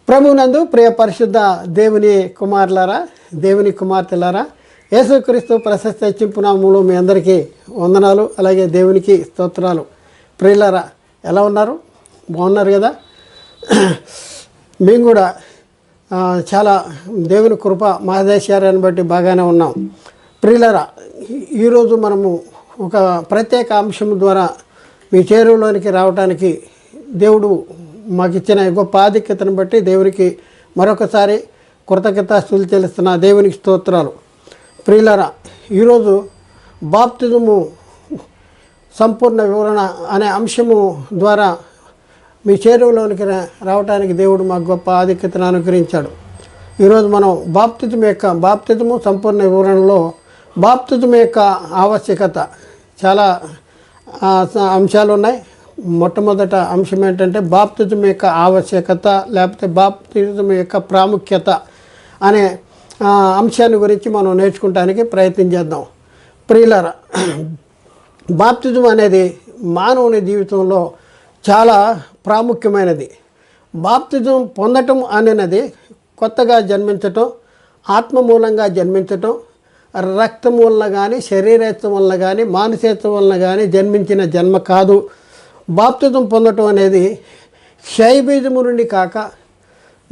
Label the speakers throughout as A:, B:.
A: ప్రభునందు ప్రియ పరిశుద్ధ దేవుని కుమారులారా, దేవుని కుమార్తెలారా, యేసుక్రీస్తు ప్రశస్త హెచ్చింపు నామములో మీ అందరికీ వందనాలు, అలాగే దేవునికి స్తోత్రాలు. ప్రియులారా, ఎలా ఉన్నారు? బాగున్నారు కదా? మేము కూడా చాలా దేవుని కృప మహదేశ్వర్యాన్ని బట్టి బాగానే ఉన్నాం. ప్రియులారా, ఈరోజు మనము ఒక ప్రత్యేక అంశం ద్వారా మీ చేరువలోనికి రావడానికి దేవుడు మాకు ఇచ్చిన గొప్ప ఆధిక్యతను బట్టి దేవునికి మరొకసారి కృతజ్ఞతాస్తుతులు చెల్లిస్తున్న దేవునికి స్తోత్రాలు. ప్రియులారా, ఈరోజు బాప్తిజము సంపూర్ణ వివరణ అనే అంశము ద్వారా మీ చేరువలోనికి రావడానికి దేవుడు మాకు గొప్ప ఆధిక్యతను అనుగ్రహించాడు. ఈరోజు మనం బాప్తిజము సంపూర్ణ వివరణలో బాప్తిజము యొక్క ఆవశ్యకత చాలా అంశాలు ఉన్నాయి. మొట్టమొదట అంశం ఏంటంటే బాప్తిజం యొక్క ఆవశ్యకత, లేకపోతే బాప్తిజం యొక్క ప్రాముఖ్యత అనే అంశాన్ని గురించి మనం నేర్చుకోవడానికి ప్రయత్నం చేద్దాం. ప్రియులారా, బాప్తిజం అనేది మానవుని జీవితంలో చాలా ప్రాముఖ్యమైనది. బాప్తిజం పొందటం అనేది కొత్తగా జన్మించటం, ఆత్మ మూలంగా జన్మించటం, రక్తం వలన కానీ, శరీరేత్వం వలన కానీ, మానసేత్వం వలన కానీ జన్మించిన జన్మ కాదు. బాప్తిజం పొందటం అనేది క్షయబీజము నుండి కాక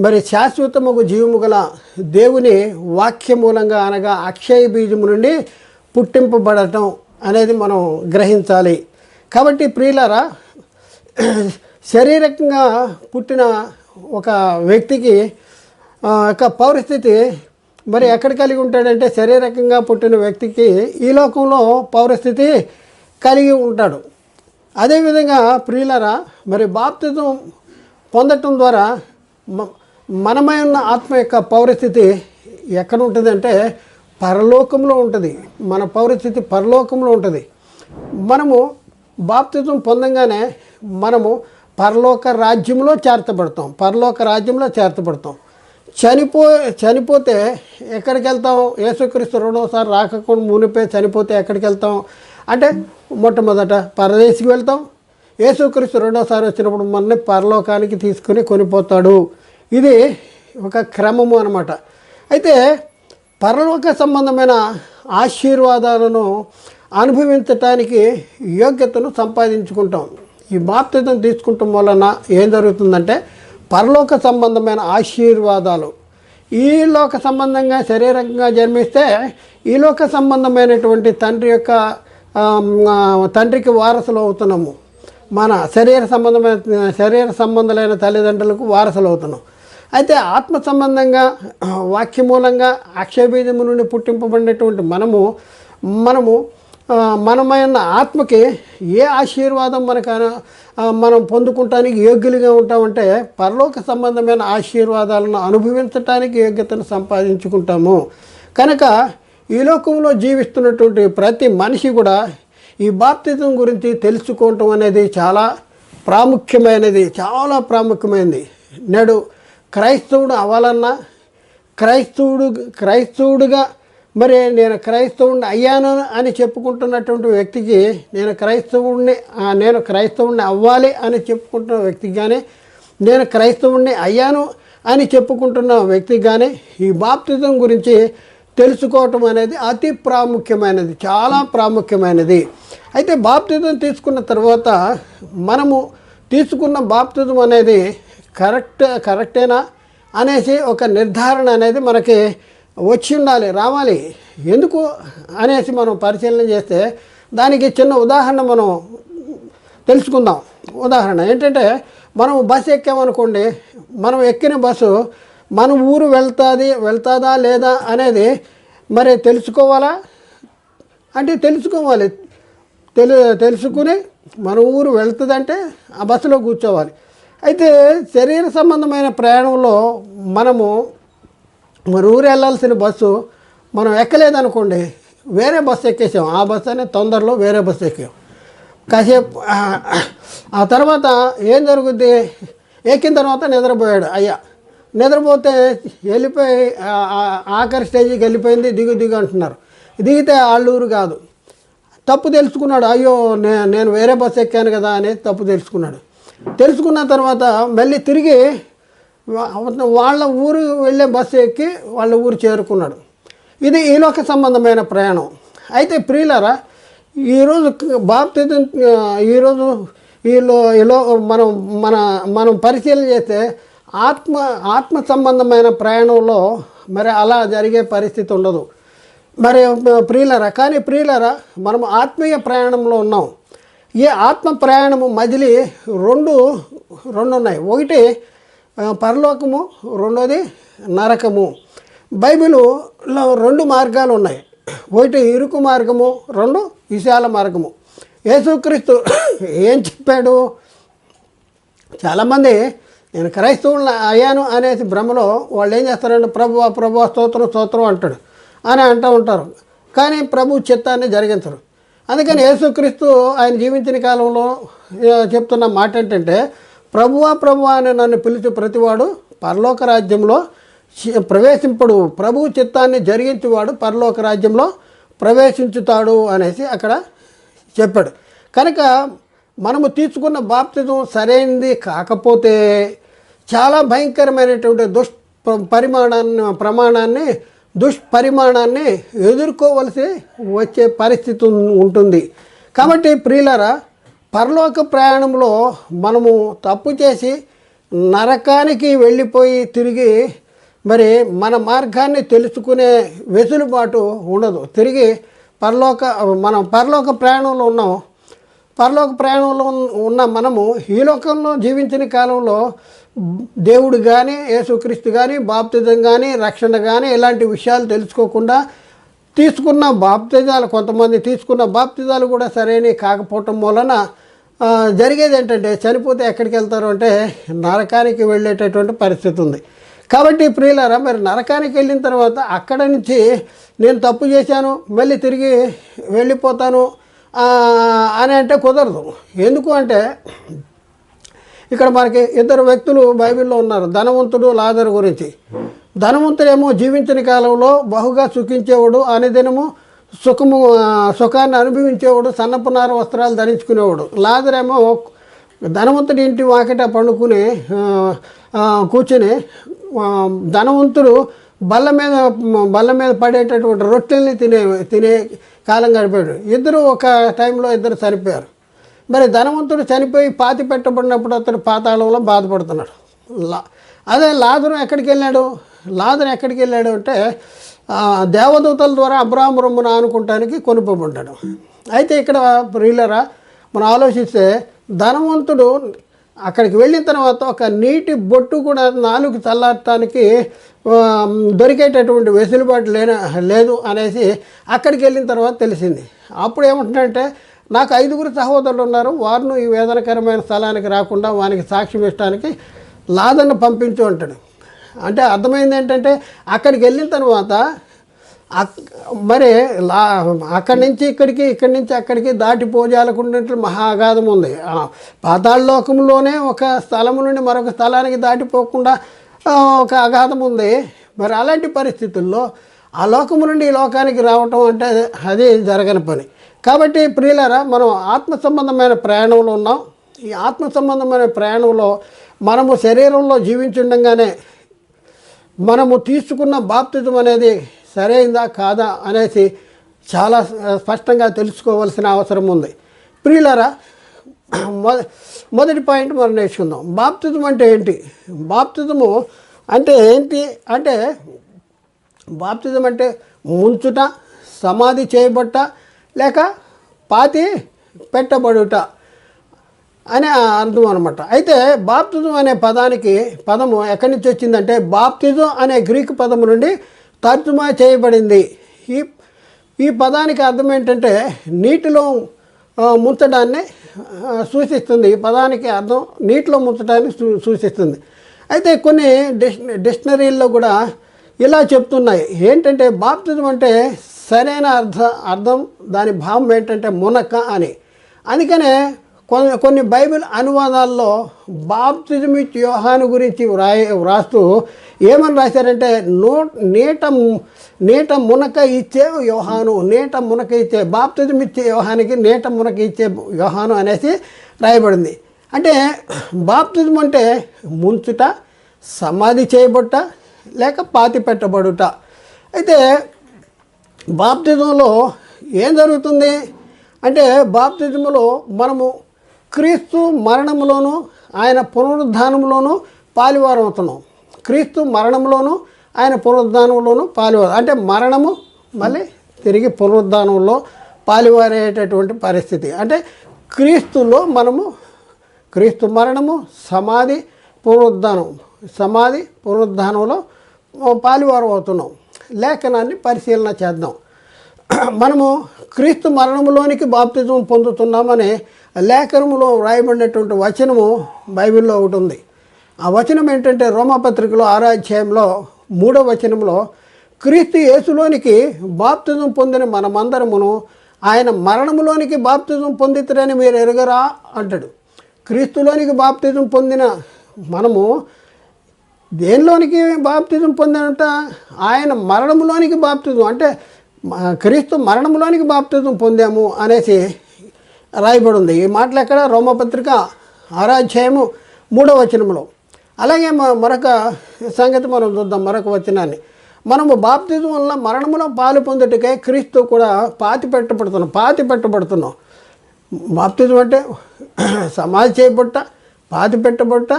A: మరి శాశ్వతముగు జీవము గల దేవుని వాక్య మూలంగా అనగా అక్షయ బీజము నుండి పుట్టింపబడటం అనేది మనం గ్రహించాలి. కాబట్టి ప్రియులారా, శారీరకంగా పుట్టిన ఒక వ్యక్తికి యొక్క పౌరస్థితి మరి ఎక్కడ కలిగి ఉంటాడంటే, శారీరకంగా పుట్టిన వ్యక్తికి ఈ లోకంలో పౌరస్థితి కలిగి ఉంటాడు. అదేవిధంగా ప్రియులారా, మరి బాప్తిజం పొందటం ద్వారా మనమైన ఆత్మ యొక్క పౌరస్థితి ఎక్కడ ఉంటుందంటే పరలోకంలో ఉంటుంది. మన పౌరస్థితి పరలోకంలో ఉంటుంది. మనము బాప్తిజం పొందంగానే మనము పరలోక రాజ్యంలో చేర్చబడతాం. చనిపోతే ఎక్కడికి వెళ్తాం? యేసుక్రీస్తు రెండోసారి రాకకుండా మునిపే చనిపోతే ఎక్కడికి వెళ్తాం అంటే, మొట్టమొదట పరదేశికి వెళ్తాం. యేసుక్రీస్తు రెండోసారి వచ్చినప్పుడు మనల్ని పరలోకానికి తీసుకుని కొనిపోతాడు. ఇది ఒక క్రమము అన్నమాట. అయితే పరలోక సంబంధమైన ఆశీర్వాదాలను అనుభవించటానికి యోగ్యతను సంపాదించుకుంటాం. ఈ బాప్తిజం తీసుకుంటాం వలన ఏం జరుగుతుందంటే, పరలోక సంబంధమైన ఆశీర్వాదాలు, ఈ లోక సంబంధంగా శరీరంగా జన్మిస్తే ఈ లోక సంబంధమైనటువంటి తండ్రికి వారసులు అవుతున్నాము. మన శరీర సంబంధమైన తల్లిదండ్రులకు వారసులు అవుతున్నాం. అయితే ఆత్మ సంబంధంగా వాక్యమూలంగా అక్షయబీజము నుండి పుట్టింపబడినటువంటి మనమైన ఆత్మకి ఏ ఆశీర్వాదం మనం పొందుకుంటానికి యోగ్యులుగా ఉంటామంటే, పరలోక సంబంధమైన ఆశీర్వాదాలను అనుభవించటానికి యోగ్యతను సంపాదించుకుంటాము. కనుక ఈ లోకంలో జీవిస్తున్నటువంటి ప్రతి మనిషి కూడా ఈ బాప్తిజం గురించి తెలుసుకోవటం అనేది చాలా ప్రాముఖ్యమైనది. నేడు క్రైస్తవుడు అవ్వాలన్నా, క్రైస్తవుడుగా మరి నేను క్రైస్తవుడిని అయ్యాను అని చెప్పుకుంటున్నటువంటి వ్యక్తికి, నేను క్రైస్తవుడిని అవ్వాలి అని చెప్పుకుంటున్న వ్యక్తికి కానీ, నేను క్రైస్తవుడిని అయ్యాను అని చెప్పుకుంటున్న వ్యక్తికి కానీ ఈ బాప్తిజం గురించి తెలుసుకోవటం అనేది అతి ప్రాముఖ్యమైనది, చాలా ప్రాముఖ్యమైనది. అయితే బాప్తిజం తీసుకున్న తర్వాత మనము తీసుకున్న బాప్తిజం అనేది కరెక్టేనా అనేసి ఒక నిర్ధారణ అనేది మనకి రావాలి. ఎందుకు అనేసి మనం పరిశీలన చేస్తే దానికి చిన్న ఉదాహరణ మనం తెలుసుకుందాం. ఉదాహరణ ఏంటంటే, మనం బస్సు ఎక్కామనుకోండి, మనం ఎక్కిన బస్సు మన ఊరు వెళ్తాదా లేదా అనేది మరి తెలుసుకోవాలా అంటే తెలుసుకుని మన ఊరు వెళ్తుందంటే ఆ బస్సులో కూర్చోవాలి. అయితే శరీర సంబంధమైన ప్రయాణంలో మనము మన ఊరు వెళ్ళాల్సిన బస్సు మనం ఎక్కలేదనుకోండి, వేరే బస్సు ఎక్కేసాం. ఆ బస్సు అనేది తొందరలో వేరే బస్సు ఎక్కాం. కాసేపు ఆ తర్వాత ఏం జరుగుద్ది? ఎక్కిన తర్వాత నిద్రపోయాడు అయ్యా. నిద్రపోతే వెళ్ళిపోయి ఆఖరి స్టేజ్కి వెళ్ళిపోయింది, దిగు అంటున్నారు. దిగితే ఆళ్ళూరు కాదు. తప్పు తెలుసుకున్నాడు. అయ్యో నేను వేరే బస్సు ఎక్కాను కదా అనేది తప్పు తెలుసుకున్నాడు. తెలుసుకున్న తర్వాత మళ్ళీ తిరిగి వాళ్ళ ఊరు వెళ్ళే బస్సు ఎక్కి వాళ్ళ ఊరు చేరుకున్నాడు. ఇది ఈలోక సంబంధమైన ప్రయాణం. అయితే ప్రియులారా, ఈరోజు బాప్తిజం ఈరోజు ఈలో మనం మన మనం పరిశీలన చేస్తే ఆత్మ సంబంధమైన ప్రయాణంలో మరి అలా జరిగే పరిస్థితి ఉండదు. మరి ప్రియులరా మనం ఆత్మీయ ప్రయాణంలో ఉన్నాం. ఈ ఆత్మ ప్రయాణము మజిలీ రెండు ఉన్నాయి. ఒకటి పరలోకము, రెండోది నరకము. బైబిల్లో 2 మార్గాలు ఉన్నాయి. ఒకటి ఇరుకు మార్గము, 2 విశాల మార్గము. యేసుక్రీస్తు ఏం చెప్పాడు? చాలామంది నేను క్రైస్తవులను అయ్యాను అనేసి భ్రమలో వాళ్ళు ఏం చేస్తారంటే ప్రభువా స్తోత్రం అంటాడు అని అంటూ ఉంటారు. కానీ ప్రభు చిత్తాన్ని జరిగించరు. అందుకని యేసుక్రీస్తు ఆయన జీవించిన కాలంలో చెప్తున్న మాట ఏంటంటే, ప్రభువా అని నన్ను పిలిచి ప్రతివాడు పరలోక రాజ్యంలో ప్రవేశింపడు, ప్రభు చిత్తాన్ని జరిగించేవాడు పరలోక రాజ్యంలో ప్రవేశించుతాడు అనేసి అక్కడ చెప్పాడు. కనుక మనము తీసుకున్న బాప్తిజం సరైనది కాకపోతే చాలా భయంకరమైనటువంటి దుష్పరిమాణాన్ని ఎదుర్కోవలసి వచ్చే పరిస్థితి ఉంటుంది. కాబట్టి ప్రియులారా, పరలోక ప్రయాణంలో మనము తప్పు చేసి నరకానికి వెళ్ళిపోయి తిరిగి మరి మన మార్గాన్ని తెలుసుకునే వెసులుబాటు ఉండదు. తిరిగి మనం పరలోక ప్రయాణంలో ఉన్నాం. పరలోక ప్రయాణంలో ఉన్న మనము ఈ లోకంలో జీవించిన కాలంలో దేవుడు కానీ, యేసుక్రీస్తు కానీ, బాప్తిజం కానీ, రక్షణ కానీ ఇలాంటి విషయాలు తెలుసుకోకుండా తీసుకున్న బాప్తిజాలు, కొంతమంది తీసుకున్న బాప్తిజాలు కూడా సరైనవి కాకపోవటం వలన జరిగేది ఏంటంటే, చనిపోతే ఎక్కడికి వెళ్తారు అంటే నరకానికి వెళ్ళేటటువంటి పరిస్థితి ఉంది. కాబట్టి ప్రియులారా, మరి నరకానికి వెళ్ళిన తర్వాత అక్కడ నుంచి నేను తప్పు చేశాను మళ్ళీ తిరిగి వెళ్ళిపోతాను అని అంటే కుదరదు. ఎందుకు అంటే ఇక్కడ మనకి 2 వ్యక్తులు బైబిల్లో ఉన్నారు, ధనవంతుడు, లాజరు గురించి. ధనవంతుడేమో జీవించిన కాలంలో బహుగా సుఖించేవాడు, అనుదినము సుఖాన్ని అనుభవించేవాడు, సన్నపునార వస్త్రాలు ధరించుకునేవాడు. లాజరేమో ధనవంతుడి ఇంటి వాకిట పండుకుని కూర్చుని ధనవంతుడు బల్ల మీద పడేటటువంటి రొట్టెల్ని తినే కాలం గడిపాడు. ఇద్దరు ఒక టైంలో చనిపోయారు. మరి ధనవంతుడు చనిపోయి పాతి పెట్టబడినప్పుడు అతడు పాతాళంలో బాధపడుతున్నాడు. అదే లాజరు ఎక్కడికి వెళ్ళాడు అంటే దేవదూతల ద్వారా అబ్రాహాము రొమ్మున ఆనుకుంటానికి కొనుక్కోబడ్డాడు. అయితే ఇక్కడ ప్రియులరా, మనం ఆలోచిస్తే ధనవంతుడు అక్కడికి వెళ్ళిన తర్వాత ఒక నీటి బొట్టు కూడా నాలుగు చల్లారటానికి దొరికేటటువంటి వెసులుబాటు లేదు అనేసి అక్కడికి వెళ్ళిన తర్వాత తెలిసింది. అప్పుడు ఏమంటున్నాడంటే, నాకు 5 సహోదరులు ఉన్నారు, వారిని ఈ వేదనకరమైన స్థలానికి రాకుండా వానికి సాక్ష్యం ఇవ్వడానికి లాజరును పంపించు అంటాడు. అంటే అర్థమైంది ఏంటంటే, అక్కడికి వెళ్ళిన తర్వాత మరి అక్కడి నుంచి అక్కడికి దాటిపోజాలకుంటే మహా అగాధం ఉంది. పాతాళలోకంలోనే ఒక స్థలము నుండి మరొక స్థలానికి దాటిపోకుండా ఒక అగాధం ఉంది. మరి అలాంటి పరిస్థితుల్లో ఆ లోకము నుండి ఈ లోకానికి రావటం అంటే అది జరగని పని. కాబట్టి ప్రియులారా, మనం ఆత్మ సంబంధమైన ప్రయాణంలో ఉన్నాం. ఈ ఆత్మ సంబంధమైన ప్రయాణంలో మనము శరీరంలో జీవించుండగానే మనము తీసుకున్న బాప్తిజం అనేది సరైందా కాదా అనేసి చాలా స్పష్టంగా తెలుసుకోవాల్సిన అవసరం ఉంది. ప్రియులారా, మొదటి పాయింట్ మనం నేర్చుకుందాం. బాప్తిజం అంటే ఏంటి? బాప్తిజము అంటే ఏంటి అంటే, బాప్తిజం అంటే ముంచుట, సమాధి చేయబట్ట, లేక పాతి పెట్టబడుట అనే అర్థం అనమాట. అయితే బాప్తిజం అనే పదము ఎక్కడి నుంచి వచ్చిందంటే, బాప్తిజం అనే గ్రీకు పదము నుండి తర్జుమా చేయబడింది. ఈ పదానికి అర్థం ఏంటంటే నీటిలో ముంచడాన్ని సూచిస్తుంది. ఈ పదానికి అర్థం నీటిలో ముంచడాన్ని సూచిస్తుంది. అయితే కొన్ని డిక్షనరీల్లో కూడా ఇలా చెప్తున్నాయి. ఏంటంటే, బాప్తిజం అంటే సరైన అర్థం దాని భావం ఏంటంటే మునక అని. అందుకనే కొన్ని బైబిల్ అనువాదాల్లో బాప్తిజమిచ్చే యోహాను గురించి వ్రాస్తూ ఏమని రాశారంటే, నీట మునక ఇచ్చే యోహాను, బాప్తిజం ఇచ్చే యోహానికి నీట మునక ఇచ్చే యోహాను అనేసి రాయబడింది. అంటే బాప్తిజం అంటే ముంచుట, సమాధి చేయబట్ట లేక పాతి పెట్టబడుట. అయితే బాప్తిజంలో ఏం జరుగుతుంది అంటే బాప్తిజంలో మనము క్రీస్తు మరణంలోనూ ఆయన పునరుద్ధానంలోనూ పాలువారం అవుతున్నాం. క్రీస్తు మరణంలోనూ ఆయన పునరుద్ధానంలోనూ పాలువారు అంటే మరణము మళ్ళీ తిరిగి పునరుద్ధానంలో పాలువారేటటువంటి పరిస్థితి. అంటే క్రీస్తులో మనము క్రీస్తు మరణము సమాధి పునరుద్ధానంలో పాలువారం అవుతున్నాం. లేఖనాన్ని పరిశీలన చేద్దాం. మనము క్రీస్తు మరణంలోనికి బాప్తిజం పొందుతున్నామని లేఖనములో వ్రాయబడినటువంటి వచనము బైబిల్లో ఒకటి ఉంది. ఆ వచనం ఏంటంటే రోమాపత్రికలో 6వ అధ్యాయంలో 3వ వచనంలో క్రీస్తు యేసులోనికి బాప్తిజం పొందిన మనమందరమును ఆయన మరణములోనికి బాప్తిజం పొందితురని మీరు ఎరుగరా అంటాడు. క్రీస్తులోనికి బాప్తిజం పొందిన మనము దేనిలోనికి బాప్తిజం పొందినట ఆయన మరణములోనికి బాప్తిజం అంటే క్రీస్తు మరణములోనికి బాప్తిజం పొందాము అనేసి రాయబడి ఉంది. ఈ మాటలు ఎక్కడ రోమపత్రిక 6వ అధ్యాయము 3వ వచనంలో. అలాగే మరొక సంగతి మనం చూద్దాం. మరొక వచనాన్ని మనము బాప్తిజం వల్ల మరణములో పాలు పొందుటకే క్రీస్తు కూడా పాతి పెట్టబడుతున్నాం. బాప్తిజం అంటే సమాధి చేయబట్ట, పాతి పెట్టబట్ట,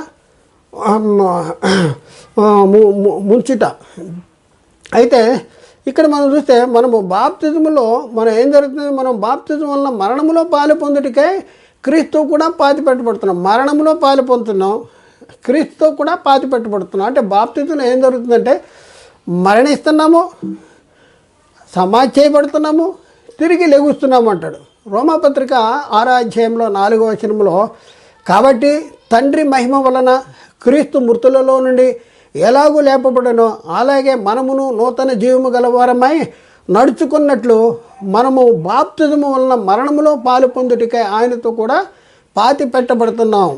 A: ముంచుట. అయితే ఇక్కడ మనం చూస్తే మనము బాప్తిజంలో మనం ఏం జరుగుతుంది, మనం బాప్తిజం వల్ల మరణములో పాలు పొందుటకే క్రీస్తు కూడా పాతి పెట్టబడుతున్నాం. మరణంలో పాలు పొందుతున్నాం, క్రీస్తు కూడా పాతి పెట్టబడుతున్నాం. అంటే బాప్తిజంలో ఏం జరుగుతుందంటే మరణిస్తున్నాము, సమాధి చేయబడుతున్నాము, తిరిగి లెగుస్తున్నాము అంటాడు. రోమాపత్రిక 6వ అధ్యాయంలో 4వ వచనంలో కాబట్టి తండ్రి మహిమ వలన క్రీస్తు మృతులలో నుండి ఎలాగూ లేపబడనో అలాగే మనమును నూతన జీవము గలవారమై నడుచుకున్నట్లు మనము బాప్తిజము వలన మరణములో పాలు పొందుటకై ఆయనతో కూడా పాతి పెట్టబడుతున్నాం.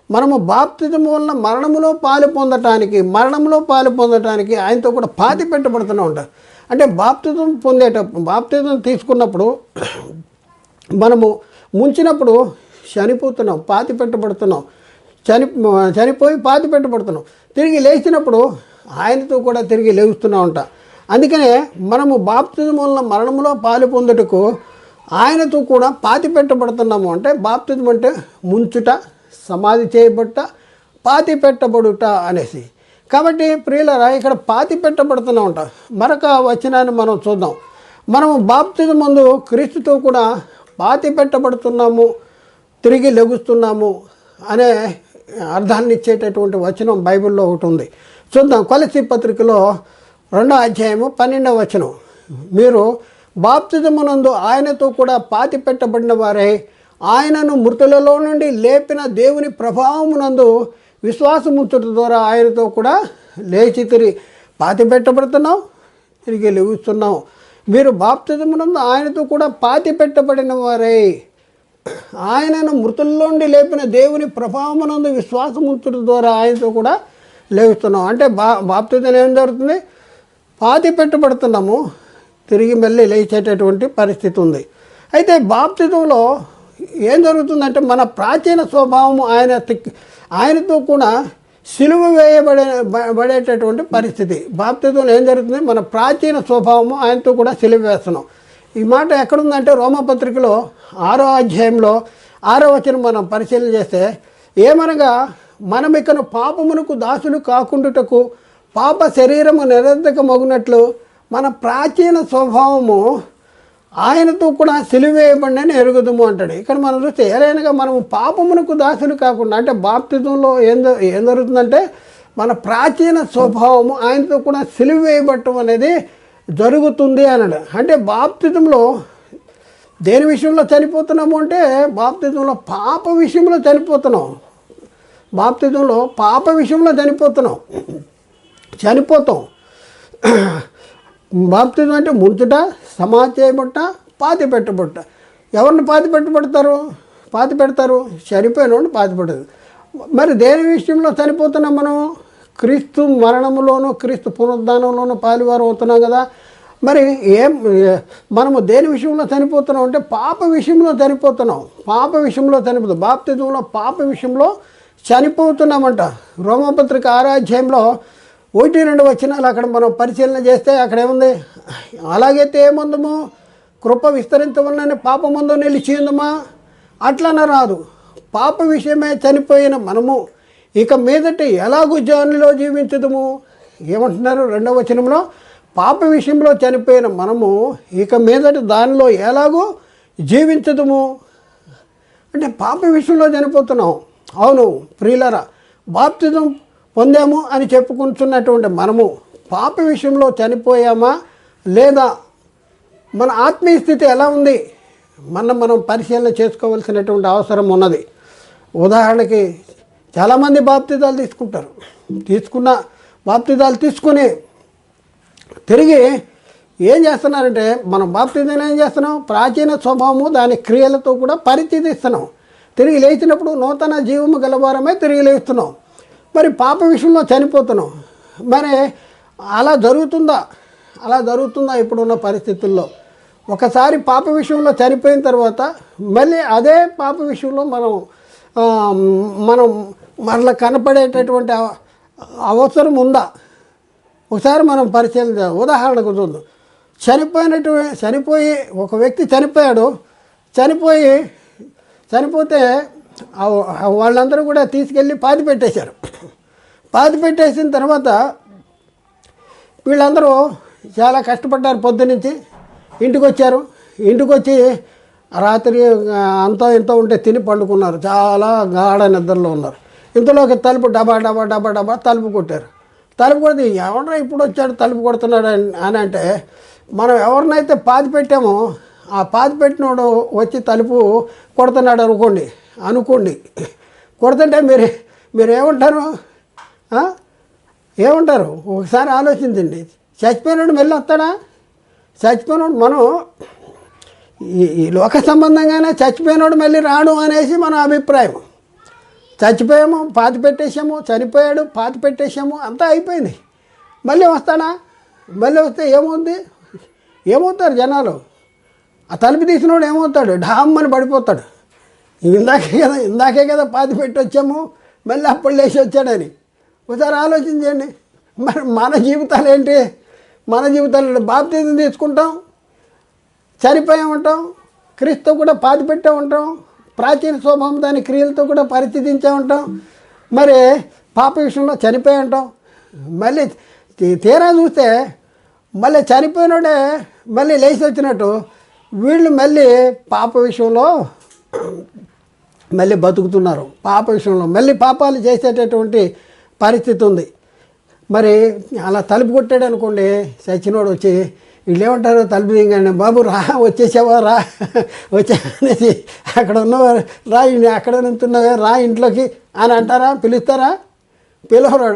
A: మనము బాప్తిజము వలన మరణములో పాలు పొందటానికి ఆయనతో కూడా పాతి పెట్టబడుతున్నాం అంట. అంటే బాప్తిజం తీసుకున్నప్పుడు మనము ముంచినప్పుడు చనిపోతున్నాం, పాతి పెట్టబడుతున్నాం, చనిపోయి పాతి పెట్టబడుతున్నాం. తిరిగి లేచినప్పుడు ఆయనతో కూడా తిరిగి లేస్తున్నాం అంట. అందుకనే మనము బాప్తిజం వలన మరణములో పాలు పొందుటకు ఆయనతో కూడా పాతి పెట్టబడుతున్నాము. అంటే బాప్తిజం అంటే ముంచుట, సమాధి చేయబట్ట, పాతి పెట్టబడుట అనేసి. కాబట్టి ప్రియులారా ఇక్కడ పాతి పెట్టబడుతున్నాం అంట. మరొక వచనాన్ని మనం చూద్దాం. మనము బాప్తిజం ముందు క్రీస్తుతో కూడా పాతి పెట్టబడుతున్నాము, తిరిగి లెగుస్తున్నాము అనే అర్థాన్ని ఇచ్చేటటువంటి వచనం బైబిల్లో ఒకటి ఉంది. చూద్దాం. కొలస్సీ పత్రికలో 2వ అధ్యాయము 12వ వచనం. మీరు బాప్తిజమునందు ఆయనతో కూడా పాతి పెట్టబడిన వారై ఆయనను మృతులలో నుండి లేపిన దేవుని ప్రభావమునందు విశ్వాసముంచుట ద్వారా ఆయనతో కూడా లేచి తిరిగి పాతి పెట్టబడుతున్నాం, తిరిగి లెగుస్తున్నాం. మీరు బాప్తిజమునందు ఆయనతో కూడా పాతి పెట్టబడిన వారై ఆయనను మృతుల్లో నుండి లేపిన దేవుని ప్రభావమునందు విశ్వాసముంచుట ద్వారా ఆయనతో కూడా లేస్తున్నాం. అంటే బాప్తిజం ఏం జరుగుతుంది, పాతి పెట్టబడుతున్నాము, తిరిగి మళ్ళీ లేచేటటువంటి పరిస్థితి ఉంది. అయితే బాప్తిజంలో ఏం జరుగుతుందంటే మన ప్రాచీన స్వభావము ఆయనతో కూడా సిలువ వేయబడేటటువంటి పరిస్థితి. బాప్తిజంలో ఏం జరుగుతుంది, మన ప్రాచీన స్వభావము ఆయనతో కూడా సిలువ వేస్తున్నాం. ఈ మాట ఎక్కడుందంటే రోమపత్రికలో 6వ అధ్యాయంలో 6వ వచనం మనం పరిశీలన చేస్తే ఏమనగా మనం ఇకను పాపమునకు దాసులు కాకుండుటకు పాప శరీరము నిరర్ధకమగునట్లు మన ప్రాచీన స్వభావము ఆయనతో కూడా సిలువేయబడినని ఎరుగుదము అంటాడు. ఇక్కడ మనం చూస్తే ఏదైనా మనము పాపమునకు దాసులు కాకుండా అంటే బాప్తిజంలో ఏం జరుగుతుందంటే మన ప్రాచీన స్వభావము ఆయనతో కూడా సిలువేయబడటం అనేది జరుగుతుంది అన్నాడు. అంటే బాప్తిజంలో దేని విషయంలో చనిపోతున్నాము అంటే బాప్తిజంలో పాప విషయంలో చనిపోతున్నాం. బాప్తిజంలో పాప విషయంలో చనిపోతాం. బాప్తిజం అంటే ముంచుట, సమాధి చేయబట్ట, పాతి పెట్టబట్ట. ఎవరిని పాతి పెడతారు? చనిపోయిన పాతి పెట్టదు. మరి దేని విషయంలో చనిపోతున్నాం మనం? క్రీస్తు మరణములోను క్రీస్తు పునరుద్ధానంలోనూ పాలువారు అవుతున్నాం కదా. మరి మనము దేని విషయంలో చనిపోతున్నాం అంటే పాప విషయంలో చనిపోతున్నాం. బాప్తిజంలో పాప విషయంలో చనిపోతున్నామంట. రోమపత్రిక 6వ అధ్యాయంలో 1-2 వచనాలు అక్కడ మనం పరిశీలన చేస్తే అక్కడ ఏముంది, అలాగైతే ఏముందము కృప విస్తరించవలనని పాపమందు నిలిచి ఉందమా, అట్లన రాదు. పాప విషయమే చనిపోయిన మనము ఇక మీదట ఎలాగూ జానిలో జీవించదము. ఏమంటున్నారు 2వ వచనంలో, పాప విషయంలో చనిపోయిన మనము ఇక మీదట దానిలో ఎలాగూ జీవించదము. అంటే పాప విషయంలో చనిపోతున్నాం. అవును ప్రియులరా, బాప్తిజం పొందాము అని చెప్పుకుంటున్నటువంటి మనము పాప విషయంలో చనిపోయామా లేదా, మన ఆత్మీయ స్థితి ఎలా ఉంది మనం పరిశీలన చేసుకోవాల్సినటువంటి అవసరం ఉన్నది. ఉదాహరణకి చాలామంది బాప్తిజాలు తీసుకున్న బాప్తిజాలు తీసుకుని తిరిగి ఏం చేస్తున్నారంటే, మనం బాప్తిజం ఏం చేస్తున్నాం, ప్రాచీన స్వభావము దాని క్రియలతో కూడా పరిచయిస్తున్నాం. తిరిగి లేచినప్పుడు నూతన జీవము గలవారమే తిరిగి లేస్తున్నాం. మరి పాప విషయంలో చనిపోతున్నాం. మరి అలా జరుగుతుందా ఇప్పుడున్న పరిస్థితుల్లో? ఒకసారి పాప విషయంలో చనిపోయిన తర్వాత మళ్ళీ అదే పాప విషయంలో మనం మరలా కనపడేటటువంటి అవసరం ఉందా? ఒకసారి మనం పరిశీలన. ఉదాహరణకు చూద్దాం. చనిపోయి ఒక వ్యక్తి చనిపోతే వాళ్ళందరూ కూడా తీసుకెళ్ళి పాతి పెట్టేసిన తర్వాత వీళ్ళందరూ చాలా కష్టపడ్డారు. పొద్దునుంచి ఇంటికి వచ్చి రాత్రి అంతా ఇంత ఉంటే తిని పండుకున్నారు. చాలా గాఢ నిద్రలో ఉన్నారు. ఇంతలోకి తలుపు డబా తలుపు కొట్టారు. తలుపు కొడితే ఎవడరా ఇప్పుడు వచ్చాడు తలుపు కొడుతున్నాడు అని అంటే, మనం ఎవరినైతే పాతి పెట్టామో ఆ పాతి పెట్టినోడు వచ్చి తలుపు కొడుతున్నాడు అనుకోండి. కొడుతుంటే మీరు ఏమంటారు ఒకసారి ఆలోచించండి. చచ్చిపోయినాడు మళ్ళీ వస్తాడా? చచ్చిపోయినాడు మనం ఈ లోక సంబంధంగానే చచ్చిపోయినాడు మళ్ళీ రాడు అనేసి మన అభిప్రాయం. చచ్చిపోయాము, పాతి పెట్టేసాము, చనిపోయాడు, పాతి పెట్టేసాము, అంతా అయిపోయింది. మళ్ళీ వస్తాడా? మళ్ళీ వస్తే ఏమవుతారు జనాలు? ఆ తలుపు తీసినోడు ఏమవుతాడు? ఢామ్మని పడిపోతాడు. ఇందాకే కదా పాతి పెట్టి వచ్చాము, మళ్ళీ అప్పుడు లేచి వచ్చాడని. ఒకసారి ఆలోచించండి. మరి మన జీవితాలు ఏంటి? మన జీవితాలు బాప్తిజం తీసుకుంటాం, చనిపోయామంటాం, క్రీస్తు కూడా పాతి పెట్టే ఉంటాం, ప్రాచీన స్వభావం దాని క్రియలతో కూడా పరిస్థితించే ఉంటాం. మరి పాప విషయంలో చనిపోయి ఉంటాం. మళ్ళీ తీరా చూస్తే మళ్ళీ చనిపోయినాడే మళ్ళీ లేచి వచ్చినట్టు వీళ్ళు మళ్ళీ పాప విషయంలో మళ్ళీ బతుకుతున్నారు. పాప విషయంలో మళ్ళీ పాపాలు చేసేటటువంటి పరిస్థితి ఉంది. మరి అలా తలుపు కొట్టాడు అనుకోండి, చచ్చినోడు వచ్చి వీళ్ళు ఏమంటారు, తలుపు దిగానే బాబు వచ్చేసావా వచ్చా అనేసి అక్కడ ఉన్నవారు అక్కడ నుంచున్నవే ఇంట్లోకి అని అంటారా? పిలువరు,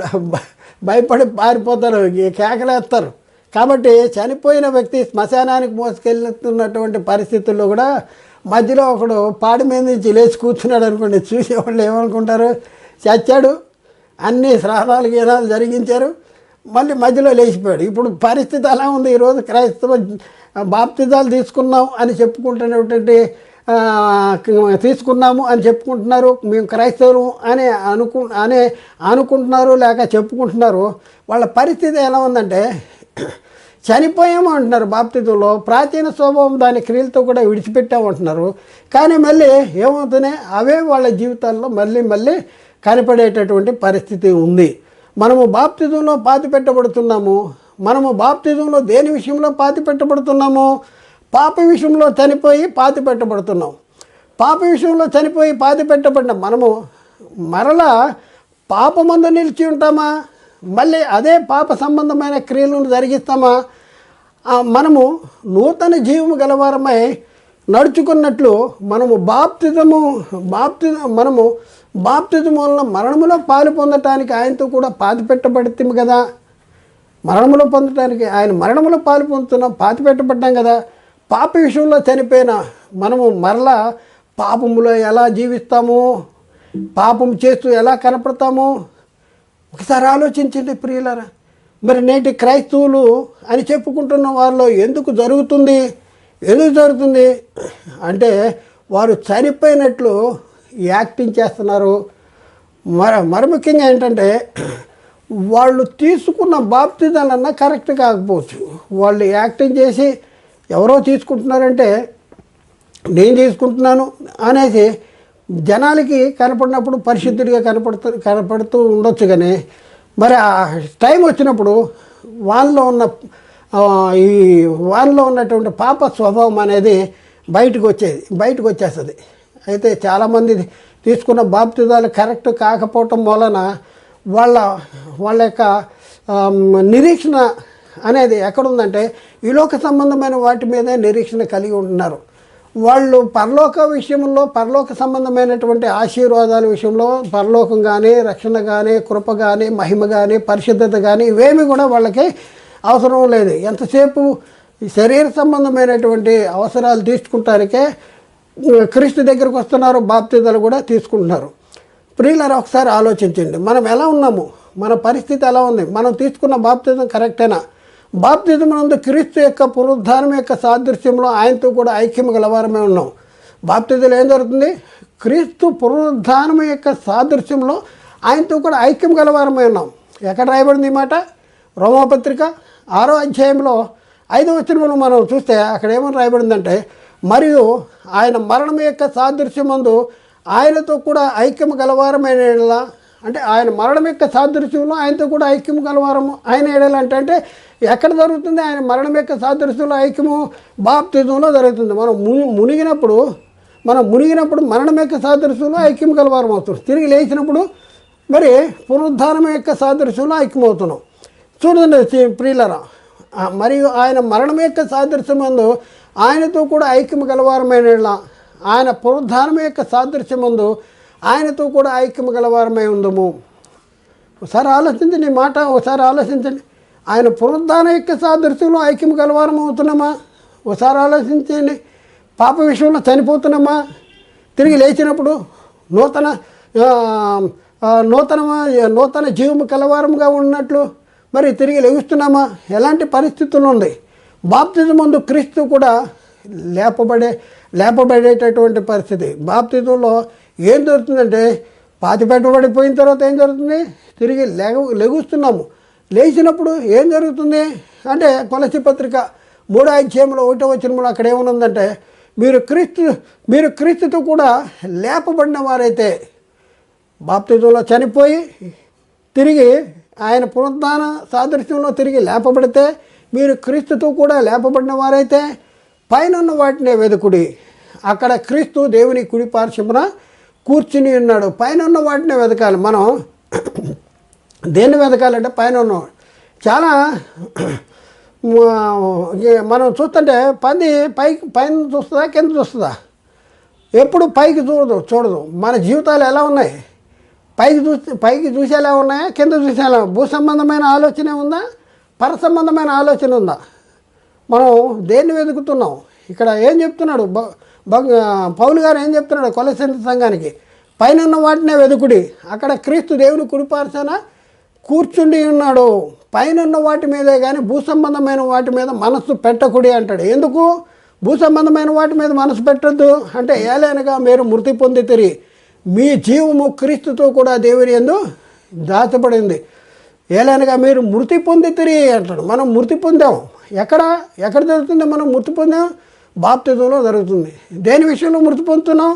A: భయపడి పారిపోతారు, కేకలేస్తారు. కాబట్టి చనిపోయిన వ్యక్తి శ్మశానానికి మోసుకెళ్తున్నటువంటి పరిస్థితుల్లో కూడా మధ్యలో ఒకడు పాడి మీద నుంచి లేచి కూర్చున్నాడు అనుకోండి, చూసేవాళ్ళు ఏమనుకుంటారు, చచ్చాడు, అన్ని శ్రాద్ధాలు గీనాలు జరిగించారు, మళ్ళీ మధ్యలో లేచిపోయాడు. ఇప్పుడు పరిస్థితి అలా ఉంది. ఈరోజు క్రైస్తవ బాప్తిజాలు తీసుకున్నాము అని చెప్పుకుంటున్నారు. మేము క్రైస్తవులు అనుకుంటున్నారు లేక చెప్పుకుంటున్నారు. వాళ్ళ పరిస్థితి ఎలా ఉందంటే, చనిపోయాము అంటున్నారు బాప్తిజంలో, ప్రాచీన స్వభావం దాని క్రియలతో కూడా విడిచిపెట్టామంటున్నారు. కానీ మళ్ళీ ఏమవుతున్నాయి, అవే వాళ్ళ జీవితాల్లో మళ్ళీ కనపడేటటువంటి పరిస్థితి ఉంది. మనము బాప్తిజంలో పాతి పెట్టబడుతున్నాము. మనము బాప్తిజంలో దేని విషయంలో పాతి పెట్టబడుతున్నాము? పాప విషయంలో చనిపోయి పాతి పెట్టబడుతున్నాం. పాప విషయంలో చనిపోయి పాతి పెట్టబడిన మనము మరలా పాపమందు నిలిచి ఉంటామా? మళ్ళీ అదే పాప సంబంధమైన క్రియలను జరిగిస్తామా? మనము నూతన జీవము గలవారమై నడుచుకున్నట్లు మనము బాప్తిజం వలన మరణములో పాలు పొందటానికి ఆయనతో కూడా పాతి పెట్టబడుతుంది కదా. మరణములో పొందటానికి ఆయన మరణములో పాలు పొందుతున్నాం, పాతి పెట్టబడ్డాం కదా. పాప విషయంలో చనిపోయిన మనము మరలా పాపములో ఎలా జీవిస్తాము, పాపం చేస్తూ ఎలా కనపడతాము? ఒకసారి ఆలోచించండి ప్రియులారా. మరి నేటి క్రైస్తవులు అని చెప్పుకుంటున్న వారిలో ఎందుకు జరుగుతుంది అంటే వారు చనిపోయినట్లు యాక్టింగ్ చేస్తున్నారు. మరి ముఖ్యంగా ఏంటంటే వాళ్ళు తీసుకున్న బాప్తిజాలన్నా కరెక్ట్ కాకపోవచ్చు. వాళ్ళు యాక్టింగ్ చేసి ఎవరో తీసుకుంటున్నారంటే నేను తీసుకుంటున్నాను అనేసి జనాలకి కనపడినప్పుడు పరిశుద్ధుడిగా కనపడుతూ ఉండొచ్చు. కానీ మరి ఆ టైం వచ్చినప్పుడు వాళ్ళలో ఉన్నటువంటి పాప స్వభావం అనేది బయటకు వచ్చేస్తుంది. అయితే చాలామంది తీసుకున్న బాప్తిజాలు కరెక్ట్ కాకపోవటం వలన వాళ్ళ యొక్క నిరీక్షణ అనేది ఎక్కడుందంటే ఈ లోక సంబంధమైన వాటి మీదే నిరీక్షణ కలిగి ఉంటున్నారు. వాళ్ళు పరలోక సంబంధమైనటువంటి ఆశీర్వాదాల విషయంలో పరలోకం కానీ, రక్షణ కానీ, కృప కానీ, మహిమ కానీ, పరిశుద్ధత కానీ ఇవేమి కూడా వాళ్ళకి అవసరం లేదు. ఎంతసేపు శరీర సంబంధమైనటువంటి అవసరాలు తీసుకుంటానికే క్రీస్తు దగ్గరకు వస్తున్నారు, బాప్తిజాలు కూడా తీసుకుంటున్నారు. ప్రియులారా, ఒకసారి ఆలోచించండి, మనం ఎలా ఉన్నాము, మన పరిస్థితి ఎలా ఉంది, మనం తీసుకున్న బాప్తిజం కరెక్టేనా? బాప్తిజం నందు క్రీస్తు యొక్క పునరుద్ధానం యొక్క సాదృశ్యంలో ఆయనతో కూడా ఐక్యం గలవారమే ఉన్నాం. బాప్తిజంలో ఏం జరుగుతుంది? క్రీస్తు పునరుద్ధానం యొక్క సాదృశ్యంలో ఆయనతో కూడా ఐక్యం గలవారమే ఉన్నాం. ఎక్కడ రాయబడింది ఈ మాట? రోమాపత్రిక 6వ అధ్యాయంలో 5వ వచనంలో మనం చూస్తే అక్కడ ఏమని రాయబడిందంటే, మరియు ఆయన మరణం యొక్క సాదృశ్యమందు ఆయనతో కూడా ఐక్యం గలవారమైన ఎడల, అంటే ఆయన మరణం యొక్క సాదృశ్యంలో ఆయనతో కూడా ఐక్యం గలవారము ఆయన ఎడల అంటే ఎక్కడ జరుగుతుంది? ఆయన మరణం యొక్క సాదృశ్యంలో ఐక్యము బాప్తిజంలో జరుగుతుంది. మనం మునిగినప్పుడు మరణం యొక్క సాదృశ్యంలో ఐక్యం గలవారం అవుతుంది. తిరిగి లేచినప్పుడు మరి పునరుద్ధానం యొక్క సాదృశ్యంలో ఐక్యమవుతున్నాం. చూడండి ప్రియులారా, మరియు ఆయన మరణం యొక్క సాదృశ్యమందు ఆయనతో కూడా ఐక్యం గలవారమైన ఎడల, ఆయన పునరుద్ధానం యొక్క సాదృశ్యమందు ఆయనతో కూడా ఐక్యం గలవారమై ఉందము. ఒకసారి ఆలోచించండి, ఈ మాట ఒకసారి ఆలోచించండి. ఆయన పునరుద్ధానం యొక్క సాదృశ్యంలో ఐక్యం గలవారం అవుతున్నామా? ఒకసారి ఆలోచించండి. పాప విషయంలో చనిపోతున్నామా? తిరిగి లేచినప్పుడు నూతన జీవము కలవారంగా ఉన్నట్లు మరి తిరిగి లెగుస్తున్నామా? ఎలాంటి పరిస్థితులు ఉంది? బాప్తిజం ముందు క్రీస్తు కూడా లేపబడేటటువంటి పరిస్థితి. బాప్తిజంలో ఏం జరుగుతుందంటే, పాతిపెట్టబడిపోయిన తర్వాత ఏం జరుగుతుంది? తిరిగి లెగుస్తున్నాము. లేచినప్పుడు ఏం జరుగుతుంది అంటే, కొలస్సీ పత్రిక 3వ అధ్యాయంలో 1వ వచనంలో అక్కడ ఏమనుందంటే, మీరు క్రీస్తుతో కూడా లేపబడిన వారైతే, బాప్తిజంలో చనిపోయి తిరిగి ఆయన పునరుద్ధాన సాదృశ్యంలో తిరిగి లేపబడితే, మీరు క్రీస్తుతో కూడా లేపబడిన వారైతే పైనున్న వాటినే వెదుకుడి. అక్కడ క్రీస్తు దేవుని కుడి పార్శ్వమున కూర్చుని ఉన్నాడు. పైనున్న వాటినే వెతకాలి. మనం దేన్ని వెతకాలంటే పైన ఉన్నవాడు. చాలా మనం చూస్తుంటే పైన చూస్తుందా కింద చూస్తుందా? ఎప్పుడు పైకి చూడదు. మన జీవితాలు ఎలా ఉన్నాయి? పైకి చూసేలా ఉన్నాయా, కింద చూసేలా? భూ సంబంధమైన ఆలోచన ఉందా, పర సంబంధమైన ఆలోచన ఉందా? మనం దేన్ని వెతుకుతున్నాం? ఇక్కడ ఏం చెప్తున్నాడు పౌలు గారు? ఏం చెప్తున్నాడు కొలస్సీ సంఘానికి? పైన వాటినే వెతుకుడి. అక్కడ క్రీస్తు దేవుని కుడిపార్శ్వన కూర్చుండి ఉన్నాడు. పైన వాటి మీదే కానీ భూ సంబంధమైన వాటి మీద మనస్సు పెట్టకుడి అంటాడు. ఎందుకు భూ సంబంధమైన వాటి మీద మనసు పెట్టద్దు అంటే, ఏలైనగా మీరు మృతి పొందితిరి, మీ జీవము క్రీస్తుతో కూడా దేవుని యందు దాచబడింది. ఏలైనగా మీరు మృతి పొందితిరి అంటాడు. మనం మృతి పొందాం. ఎక్కడ జరుగుతుంది? మనం మృతి పొందాం, బాప్తిజంలో జరుగుతుంది. దేని విషయంలో మృతి పొందుతున్నాం?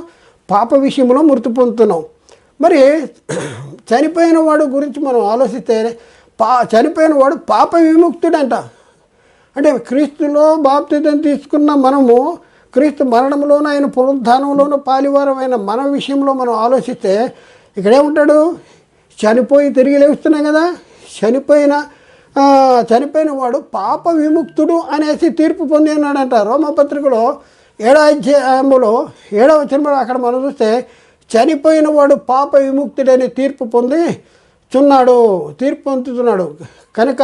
A: పాప విషయంలో మృతి పొందుతున్నాం. మరి చనిపోయిన వాడు గురించి మనం ఆలోచిస్తే, చనిపోయిన వాడు పాప విముక్తుడంట. అంటే క్రీస్తులో బాప్తిజం తీసుకున్న మనము క్రీస్తు మరణంలోనూ ఆయన పునరుద్ధానంలోనూ పాలివారమైన మన విషయంలో మనం ఆలోచిస్తే ఇక్కడేముంటాడు? చనిపోయి తిరిగి లేస్తున్నాం కదా. చనిపోయిన వాడు పాప విముక్తుడు అనేసి తీర్పు పొంది ఉన్నాడంట. రోమపత్రికలో 7వ అధ్యాయంలో 7వ వచనంలో అక్కడ మనం చూస్తే, చనిపోయిన వాడు పాప విముక్తుడని తీర్పు పొందుతున్నాడు. కనుక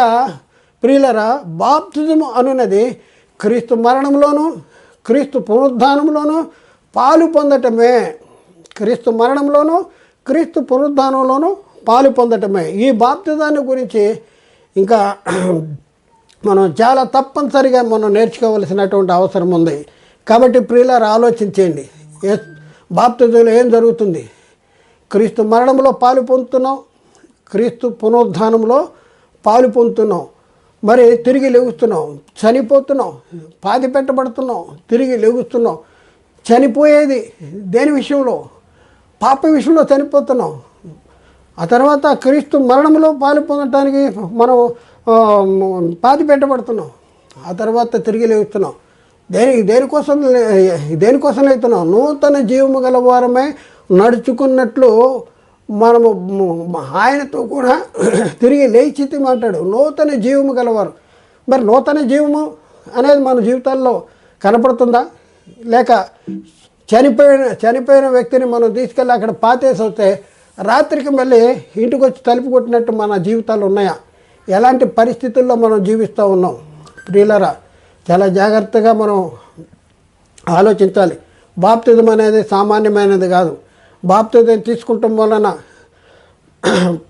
A: ప్రియులరా, బాప్తిజము అనున్నది క్రీస్తు మరణంలోనూ క్రీస్తు పునరుద్ధానంలోనూ పాలు పొందటమే. క్రీస్తు మరణంలోనూ క్రీస్తు పునరుద్ధానంలోనూ పాలు పొందటమే. ఈ బాప్తిజాన్ని గురించి ఇంకా మనం చాలా తప్పనిసరిగా మనం నేర్చుకోవలసినటువంటి అవసరం ఉంది. కాబట్టి ప్రియులారా, ఆలోచించేయండి, బాప్తిజంలో ఏం జరుగుతుంది? క్రీస్తు మరణంలో పాలు పొందుతున్నాం, క్రీస్తు పునరుద్ధానంలో పాలు పొందుతున్నాం. మరి తిరిగి లెగుస్తున్నాం, చనిపోతున్నాం, పాతి పెట్టబడుతున్నాం, తిరిగి లెగుస్తున్నాం. చనిపోయేది దేని విషయంలో? పాప విషయంలో చనిపోతున్నాం. ఆ తర్వాత క్రీస్తు మరణంలో పాలు పొందటానికి మనం పాతి పెట్టబడుతున్నాం. ఆ తర్వాత తిరిగి లేస్తున్నాం. దేనికోసం లేస్తున్నాం? నూతన జీవము గల వారమే నడుచుకున్నట్లు మనము ఆయనతో కూడా తిరిగి లేచితి అంటాడు. నూతన జీవము గలవారు. మరి నూతన జీవము అనేది మన జీవితాల్లో కనపడుతుందా? లేక చనిపోయిన వ్యక్తిని మనం తీసుకెళ్ళి అక్కడ పాతేసి వస్తే రాత్రికి మళ్ళీ ఇంటికి వచ్చి తలుపు కొట్టినట్టు మన జీవితాలు ఉన్నాయా? ఎలాంటి పరిస్థితుల్లో మనం జీవిస్తూ ఉన్నాం? ప్రియులారా, చాలా జాగ్రత్తగా మనం ఆలోచించాలి. బాప్తిజం అనేది సామాన్యమైనది కాదు. బాప్తిజం తీసుకుంటాం వలన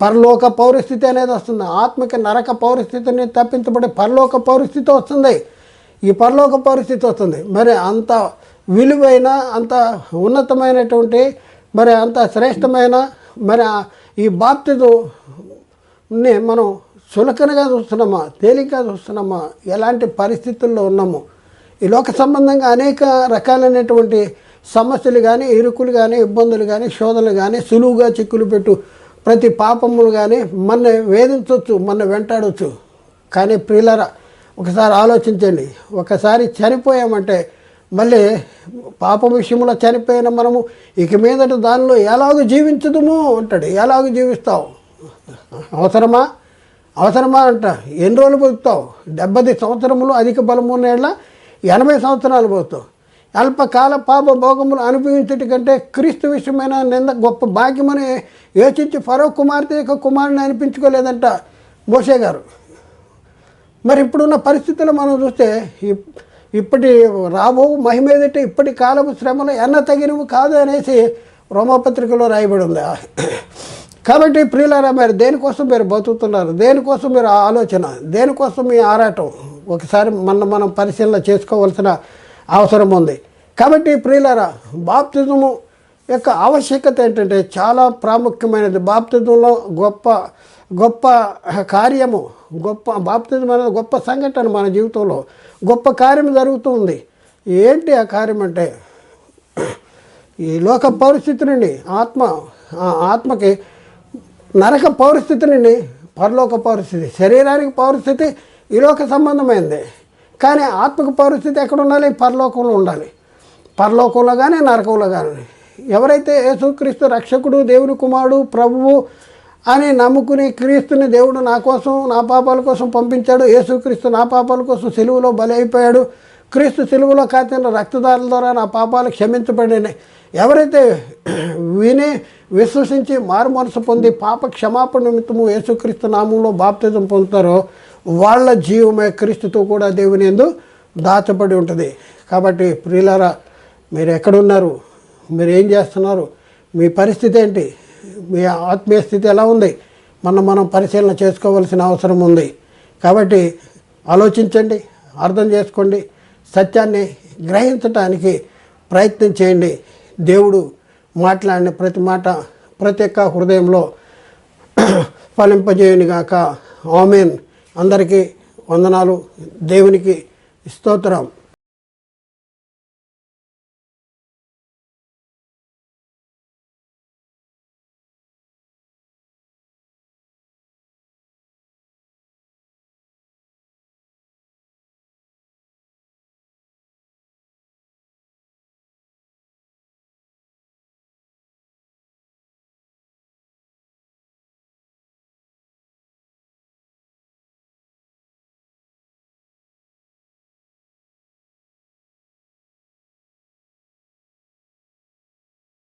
A: పరలోక పౌరస్థితి అనేది వస్తుంది. ఆత్మకి నరక పౌరస్థితిని తప్పించబడే పరలోక పౌరస్థితి వస్తుంది. ఈ పరలోక పరిస్థితి వస్తుంది. మరి అంత విలువైన, అంత ఉన్నతమైనటువంటి, మరి అంత శ్రేష్టమైన మరి ఈ బాప్తిజంని మనం చులకనగా చూస్తున్నామా, తేలికగా చూస్తున్నామా? ఎలాంటి పరిస్థితుల్లో ఉన్నాము? ఈ లోక సంబంధంగా అనేక రకాలైనటువంటి సమస్యలు కానీ, ఇరుకులు కానీ, ఇబ్బందులు కానీ, శోధనలు కానీ, సులువుగా చిక్కులు పెట్టు ప్రతి పాపములు కానీ మన వేధించవచ్చు, మన వెంటాడవచ్చు. కానీ ప్రియులారా, ఒకసారి ఆలోచించండి. ఒకసారి చనిపోయామంటే మళ్ళీ పాపం విషయంలో చనిపోయిన మనము ఇక మీదట దానిలో ఎలాగ జీవించదుము అంటాడు. ఎలాగ జీవిస్తావు? అవసరమా అంట. ఎన్ని రోజులు బతుకుతావు? 70 సంవత్సరములు అధిక బలము నేళ్ళ 80 సంవత్సరాలు పోతావు. అల్పకాల పాప భోగములు అనుభవించటి కంటే క్రీస్తు విషయమైన నింద గొప్ప భాగ్యమని యోచించి ఫరో కుమార్తె యొక్క కుమారుని అనిపించుకోలేదంట మోషే గారు. మరి ఇప్పుడున్న పరిస్థితుల్లో మనం చూస్తే ఇప్పటి రాబో మహిమ ఏదంటే ఇప్పటి కాలపు శ్రమలు ఎన్న తగినవి కాదు అనేసి రోమపత్రికలో రాయబడి ఉంది. కాబట్టి ప్రియులారా, మరి దేనికోసం మీరు బతుకుతున్నారు? దేనికోసం మీరు ఆలోచన? దేనికోసం మీ ఆరాటం? ఒకసారి మనం పరిశీలన చేసుకోవాల్సిన అవసరం ఉంది. కాబట్టి ప్రియులారా, బాప్తిజము యొక్క ఆవశ్యకత ఏంటంటే చాలా ప్రాముఖ్యమైనది. బాప్తిజంలో గొప్ప కార్యము, బాప్తిజం అనేది గొప్ప సంఘటన. మన జీవితంలో గొప్ప కార్యం జరుగుతుంది. ఏంటి ఆ కార్యం అంటే, ఈ లోక పౌరస్థితి నుండి ఆత్మకి నరక పౌరస్థితి నుండి పరలోక పౌరస్థితి. శరీరానికి పౌరస్థితి ఈ లోక సంబంధమైంది. కానీ ఆత్మకు పౌరస్థితి ఎక్కడ ఉండాలి? పరలోకంలో ఉండాలి. పరలోకంలో కానీ నరకంలో కానీ. ఎవరైతే యేసుక్రీస్తు రక్షకుడు, దేవుని కుమారుడు, ప్రభువు అని నమ్ముకుని క్రీస్తుని దేవుడు నా కోసం, నా పాపాల కోసం పంపించాడు, యేసుక్రీస్తు నా పాపాల కోసం సిలువలో బలి అయిపోయాడు, క్రీస్తు సిలువలో కాచిన రక్తదారుల ద్వారా నా పాపాలు క్షమించబడినాయి, ఎవరైతే విశ్వసించి మారు మనసు పొంది పాప క్షమాపణ నిమిత్తము యేసుక్రీస్తు నామంలో బాప్తిజం పొందుతారో వాళ్ళ జీవమే క్రీస్తుతో కూడా దేవుని యందు దాచబడి ఉంటుంది. కాబట్టి ప్రియులారా, మీరు ఎక్కడున్నారు? మీరు ఏం చేస్తున్నారు? మీ పరిస్థితి ఏంటి? మీ ఆత్మీయ స్థితి ఎలా ఉంది? మనం పరిశీలన చేసుకోవాల్సిన అవసరం ఉంది. కాబట్టి ఆలోచించండి, అర్థం చేసుకోండి, సత్యాన్ని గ్రహించటానికి ప్రయత్నం చేయండి. దేవుడు మాట్లాడిన ప్రతి మాట ప్రతి ఒక్క హృదయంలో ఫలింపజేయునిగాక. ఆమేన్. అందరికీ వందనాలు. దేవునికి స్తోత్రం.